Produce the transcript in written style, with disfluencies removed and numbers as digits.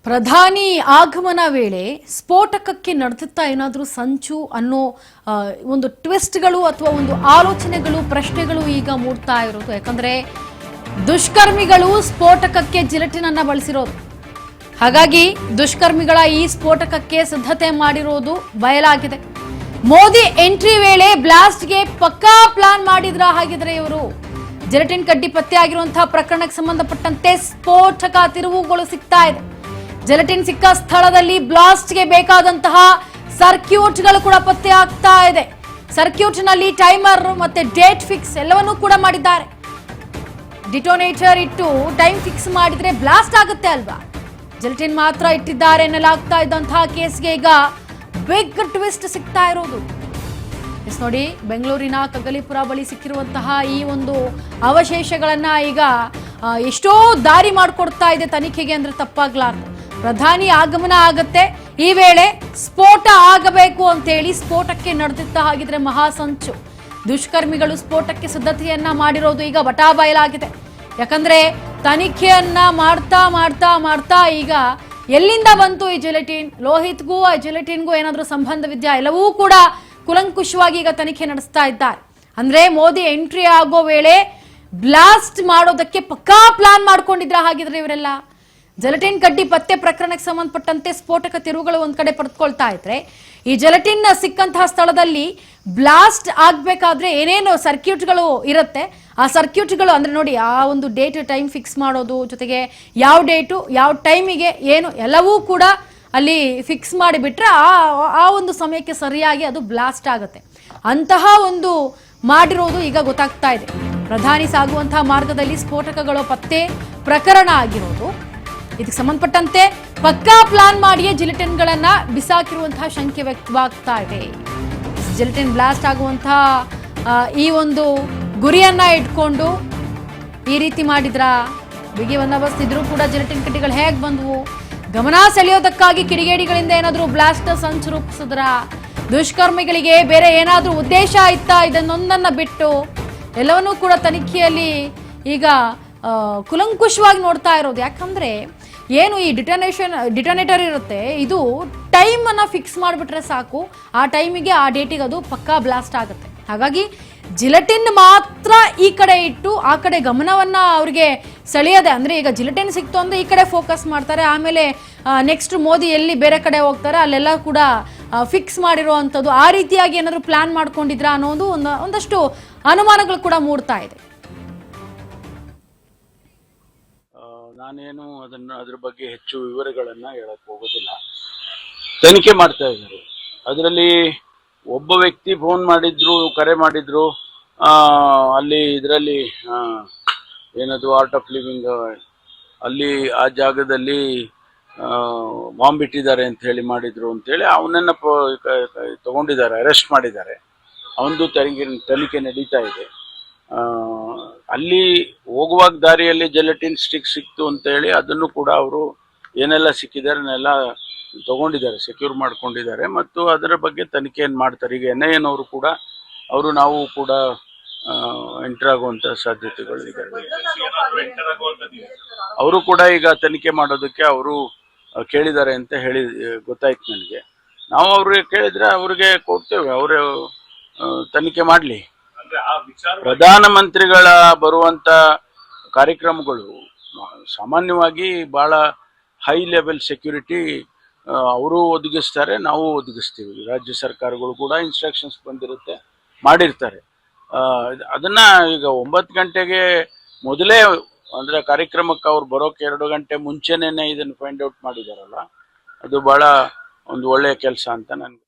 ಪ್ರಧಾನಿ ಆಗಮನ ವೇಳೆ ಸ್ಫೋಟಕಕ್ಕೆ ನಡೆಯುತ್ತಾ ಏನಾದರೂ ಸಂಚು ಅನ್ನೋ ಒಂದು ಟ್ವಿಸ್ಟ್ಗಳು ಅಥವಾ ಒಂದು ಆಲೋಚನೆಗಳು ಪ್ರಶ್ನೆಗಳು ಈಗ ಮೂಡ್ತಾ ಇರೋದು. ಯಾಕಂದ್ರೆ ದುಷ್ಕರ್ಮಿಗಳು ಸ್ಫೋಟಕಕ್ಕೆ ಜಿಲೆಟಿನನ್ನ ಬಳಸಿರೋದು. ಹಾಗಾಗಿ ದುಷ್ಕರ್ಮಿಗಳ ಈ ಸ್ಫೋಟಕಕ್ಕೆ ಸಿದ್ಧತೆ ಮಾಡಿರೋದು ಬಯಲಾಗಿದೆ. ಮೋದಿ ಎಂಟ್ರಿ ವೇಳೆ ಬ್ಲಾಸ್ಟ್ಗೆ ಪಕ್ಕಾ ಪ್ಲಾನ್ ಮಾಡಿದ್ರ ಹಾಗಿದ್ರೆ ಇವರು ಜಿಲೆಟಿನ್ ಕಡ್ಡಿ ಪತ್ತೆ ಆಗಿರುವಂತಹ ಪ್ರಕರಣಕ್ಕೆ ಸಂಬಂಧಪಟ್ಟಂತೆ ಸ್ಫೋಟಕ ತಿರುವುಗಳು ಸಿಗ್ತಾ ಇದೆ. ಜಿಲೆಟಿನ್ ಸಿಕ್ಕ ಸ್ಥಳದಲ್ಲಿ ಬ್ಲಾಸ್ಟ್ಗೆ ಬೇಕಾದಂತಹ ಸರ್ಕ್ಯೂಟ್ಗಳು ಕೂಡ ಪತ್ತೆ ಆಗ್ತಾ ಇದೆ. ಸರ್ಕ್ಯೂಟ್ ನಲ್ಲಿ ಟೈಮರ್ ಮತ್ತೆ ಡೇಟ್ ಫಿಕ್ಸ್ ಎಲ್ಲವನ್ನೂ ಕೂಡ ಮಾಡಿದ್ದಾರೆ. ಡಿಟೋನೇಟರ್ ಇಟ್ಟು ಟೈಮ್ ಫಿಕ್ಸ್ ಮಾಡಿದ್ರೆ ಬ್ಲಾಸ್ಟ್ ಆಗುತ್ತೆ ಅಲ್ವಾ? ಜಿಲೆಟಿನ್ ಮಾತ್ರ ಇಟ್ಟಿದ್ದಾರೆ ಎನ್ನಲಾಗ್ತಾ ಇದ್ದಂತಹ ಕೇಸ್ಗೆ ಈಗ ಬಿಗ್ ಟ್ವಿಸ್ಟ್ ಸಿಗ್ತಾ ಇರೋದು. ನೋಡಿ, ಬೆಂಗಳೂರಿನ ಕಗ್ಗಲೀಪುರ ಬಳಿ ಸಿಕ್ಕಿರುವಂತಹ ಈ ಒಂದು ಅವಶೇಷಗಳನ್ನ ಈಗ ಎಷ್ಟೋ ದಾರಿ ಮಾಡಿಕೊಡ್ತಾ ಇದೆ ತನಿಖೆಗೆ ಅಂದ್ರೆ ತಪ್ಪಾಗ್ಲಾರ್ದು. ಪ್ರಧಾನಿ ಆಗಮನ ಆಗತ್ತೆ, ಈ ವೇಳೆ ಸ್ಫೋಟ ಆಗಬೇಕು ಅಂತ ಹೇಳಿ ಸ್ಫೋಟಕ್ಕೆ ನಡೆದಿದ್ದ ಹಾಗಿದ್ರೆ ಮಹಾಸಂಚು. ದುಷ್ಕರ್ಮಿಗಳು ಸ್ಫೋಟಕ್ಕೆ ಸಿದ್ಧತೆಯನ್ನ ಮಾಡಿರೋದು ಈಗ ಬಟಾಬಯಲಾಗಿದೆ. ಯಾಕಂದ್ರೆ ತನಿಖೆಯನ್ನ ಮಾಡ್ತಾ ಮಾಡ್ತಾ ಮಾಡ್ತಾ ಈಗ ಎಲ್ಲಿಂದ ಬಂತು ಈ ಜಿಲೆಟಿನ್, ಲೋಹಿತ್ಗೂ ಆ ಜಿಲೆಟಿನ್ಗೂ ಏನಾದ್ರೂ ಸಂಬಂಧವಿದ್ಯಾ, ಎಲ್ಲವೂ ಕೂಡ ಕುಲಂಕುಷವಾಗಿ ಈಗ ತನಿಖೆ ನಡೆಸ್ತಾ ಇದ್ದಾರೆ. ಅಂದ್ರೆ ಮೋದಿ ಎಂಟ್ರಿ ಆಗೋ ವೇಳೆ ಬ್ಲಾಸ್ಟ್ ಮಾಡೋದಕ್ಕೆ ಪಕ್ಕಾ ಪ್ಲಾನ್ ಮಾಡ್ಕೊಂಡಿದ್ರ ಹಾಗಿದ್ರೆ ಇವರೆಲ್ಲ. ಜಿಲೆಟಿನ್ ಕಡ್ಡಿ ಪತ್ತೆ ಪ್ರಕರಣಕ್ಕೆ ಸಂಬಂಧಪಟ್ಟಂತೆ ಸ್ಫೋಟಕ ತಿರುವುಗಳು ಒಂದ್ ಕಡೆ ಪಡೆದುಕೊಳ್ತಾ ಇದ್ರೆ, ಈ ಜಿಲೆಟಿನ್ ಸಿಕ್ಕಂತಹ ಸ್ಥಳದಲ್ಲಿ ಬ್ಲಾಸ್ಟ್ ಆಗ್ಬೇಕಾದ್ರೆ ಏನೇನು ಸರ್ಕ್ಯೂಟ್ಗಳು ಇರುತ್ತೆ, ಆ ಸರ್ಕ್ಯೂಟ್ಗಳು ಅಂದ್ರೆ ನೋಡಿ, ಆ ಒಂದು ಡೇಟ್ ಟೈಮ್ ಫಿಕ್ಸ್ ಮಾಡೋದು, ಜೊತೆಗೆ ಯಾವ ಡೇಟು ಯಾವ ಟೈಮಿಗೆ ಏನು ಎಲ್ಲವೂ ಕೂಡ ಅಲ್ಲಿ ಫಿಕ್ಸ್ ಮಾಡಿಬಿಟ್ರೆ ಆ ಒಂದು ಸಮಯಕ್ಕೆ ಸರಿಯಾಗಿ ಅದು ಬ್ಲಾಸ್ಟ್ ಆಗುತ್ತೆ. ಅಂತಹ ಒಂದು ಮಾಡಿರೋದು ಈಗ ಗೊತ್ತಾಗ್ತಾ ಇದೆ. ಪ್ರಧಾನಿ ಸಾಗುವಂತಹ ಮಾರ್ಗದಲ್ಲಿ ಸ್ಫೋಟಕಗಳು ಪತ್ತೆ ಪ್ರಕರಣ ಆಗಿರೋದು. ಇದಕ್ಕೆ ಸಂಬಂಧಪಟ್ಟಂತೆ ಪಕ್ಕಾ ಪ್ಲಾನ್ ಮಾಡಿಯೇ ಜಿಲೆಟಿನ್ಗಳನ್ನ ಬಿಸಾಕಿರುವಂತಹ ಶಂಕೆ ವ್ಯಕ್ತವಾಗ್ತಾ ಇದೆ. ಜಿಲೆಟಿನ್ ಬ್ಲಾಸ್ಟ್ ಆಗುವಂತಹ ಈ ಒಂದು ಗುರಿಯನ್ನ ಇಟ್ಕೊಂಡು ಈ ರೀತಿ ಮಾಡಿದ್ರ, ಬಿಗಿ ಬಂದೋಬಸ್ತ್ ಇದ್ರೂ ಕೂಡ ಜಿಲೆಟಿನ್ ಕಡ್ಡಿಗಳು ಹೇಗೆ ಬಂದವು, ಗಮನ ಸೆಳೆಯೋದಕ್ಕಾಗಿ ಕಿಡಿಗೇಡಿಗಳಿಂದ ಏನಾದರೂ ಬ್ಲಾಸ್ಟ್ ಸಂಚು ರೂಪಿಸಿದ್ರ, ದುಷ್ಕರ್ಮಿಗಳಿಗೆ ಬೇರೆ ಏನಾದರೂ ಉದ್ದೇಶ ಇತ್ತಾ, ಇದನ್ನೊಂದನ್ನ ಬಿಟ್ಟು ಎಲ್ಲವನ್ನೂ ಕೂಡ ತನಿಖೆಯಲ್ಲಿ ಈಗ ಕುಲಂಕುಷವಾಗಿ ನೋಡ್ತಾ ಇರೋದು. ಯಾಕಂದ್ರೆ ಏನು ಈ ಡಿಟೋನೇಟರ್ ಇರುತ್ತೆ, ಇದು ಟೈಮ್ ಅನ್ನ ಫಿಕ್ಸ್ ಮಾಡಿಬಿಟ್ರೆ ಸಾಕು, ಆ ಟೈಮಿಗೆ ಆ ಡೇಟಿಗೆ ಅದು ಪಕ್ಕಾ ಬ್ಲಾಸ್ಟ್ ಆಗುತ್ತೆ. ಹಾಗಾಗಿ ಜಿಲೆಟಿನ್ ಮಾತ್ರ ಈ ಕಡೆ ಇಟ್ಟು ಆ ಕಡೆ ಗಮನವನ್ನ ಅವ್ರಿಗೆ ಸೆಳೆಯದೆ, ಅಂದ್ರೆ ಈಗ ಜಿಲೆಟಿನ್ ಸಿಕ್ತು ಅಂದ್ರೆ ಈ ಕಡೆ ಫೋಕಸ್ ಮಾಡ್ತಾರೆ, ಆಮೇಲೆ ನೆಕ್ಸ್ಟ್ ಮೋದಿ ಎಲ್ಲಿ ಬೇರೆ ಕಡೆ ಹೋಗ್ತಾರೆ ಅಲ್ಲೆಲ್ಲ ಕೂಡ ಫಿಕ್ಸ್ ಮಾಡಿರುವಂಥದ್ದು. ಆ ರೀತಿಯಾಗಿ ಏನಾದ್ರು ಪ್ಲಾನ್ ಮಾಡ್ಕೊಂಡಿದ್ರ ಅನ್ನೋದು ಒಂದಷ್ಟು ಅನುಮಾನಗಳು ಕೂಡ ಮೂಡ್ತಾ ಇದೆ. ನಾನೇನು ಅದ್ರ ಬಗ್ಗೆ ಹೆಚ್ಚು ವಿವರಗಳನ್ನ ಹೇಳಕ್ ಹೋಗೋದಿಲ್ಲ. ತನಿಖೆ ಮಾಡ್ತಾ ಇದ್ದಾರೆ. ಅದರಲ್ಲಿ ಒಬ್ಬ ವ್ಯಕ್ತಿ ಫೋನ್ ಮಾಡಿದ್ರು, ಕರೆ ಮಾಡಿದ್ರು, ಅಲ್ಲಿ ಇದರಲ್ಲಿ ಏನದು ಆರ್ಟ್ ಆಫ್ ಲಿವಿಂಗ್ ಅಲ್ಲಿ ಆ ಜಾಗದಲ್ಲಿ ಬಾಂಬ್ ಇಟ್ಟಿದ್ದಾರೆ ಅಂತ ಹೇಳಿ ಮಾಡಿದ್ರು ಅಂತೇಳಿ ಅವನನ್ನ ತಗೊಂಡಿದ್ದಾರೆ, ಅರೆಸ್ಟ್ ಮಾಡಿದ್ದಾರೆ. ಅವನದು ತನಿಖೆ ನಡೀತಾ ಇದೆ. ಅಲ್ಲಿ ಹೋಗುವಾಗ ದಾರಿಯಲ್ಲಿ ಜಿಲೆಟಿನ್ ಸ್ಟಿಕ್ ಸಿಕ್ತು ಅಂತ ಹೇಳಿ ಅದನ್ನು ಕೂಡ ಅವರು ಏನೆಲ್ಲ ಸಿಕ್ಕಿದ್ದಾರೆ ಅದನ್ನೆಲ್ಲ ತಗೊಂಡಿದ್ದಾರೆ, ಸೆಕ್ಯೂರ್ ಮಾಡ್ಕೊಂಡಿದ್ದಾರೆ ಮತ್ತು ಅದರ ಬಗ್ಗೆ ತನಿಖೆಯನ್ನು ಮಾಡ್ತಾರೆ. ಈಗ NIA ನವರು ಕೂಡ ನಾವು ಕೂಡ ಎಂಟರ್ ಆಗುವಂತ ಸಾಧ್ಯತೆಗಳು ಇದೆ. ಅವರು ಕೂಡ ಈಗ ತನಿಖೆ ಮಾಡೋದಕ್ಕೆ ಅವರು ಕೇಳಿದ್ದಾರೆ ಅಂತ ಹೇಳಿ ಗೊತ್ತಾಯ್ತು ನನಗೆ. ನಾವು ಅವ್ರಿಗೆ ಕೇಳಿದ್ರೆ ಅವ್ರಿಗೆ ಕೊಡ್ತೇವೆ, ಅವರು ತನಿಖೆ ಮಾಡಲಿ. ಪ್ರಧಾನ ಮಂತ್ರಿಗಳ ಬರುವಂತ ಕಾರ್ಯಕ್ರಮಗಳು ಸಾಮಾನ್ಯವಾಗಿ ಬಹಳ ಹೈ ಲೆವೆಲ್ ಸೆಕ್ಯೂರಿಟಿ ಅವರು ಒದಗಿಸ್ತಾರೆ, ನಾವು ಒದಗಿಸ್ತೀವಿ. ರಾಜ್ಯ ಸರ್ಕಾರಗಳು ಕೂಡ ಇನ್ಸ್ಟ್ರಕ್ಷನ್ಸ್ ಬಂದಿರುತ್ತೆ, ಮಾಡಿರ್ತಾರೆ. ಅದನ್ನ ಈಗ 9 ಗಂಟೆಗೆ ಮೊದಲೇ ಅಂದ್ರೆ ಕಾರ್ಯಕ್ರಮಕ್ಕೆ ಅವ್ರು ಬರೋಕೆ 2 ಗಂಟೆ ಮುಂಚೆನೇ ಇದನ್ನು ಫೈಂಡ್ ಔಟ್ ಮಾಡಿದಾರಲ್ಲ, ಅದು ಬಹಳ ಒಂದು ಒಳ್ಳೆಯ ಕೆಲಸ ಅಂತ ನನ್ಗೆ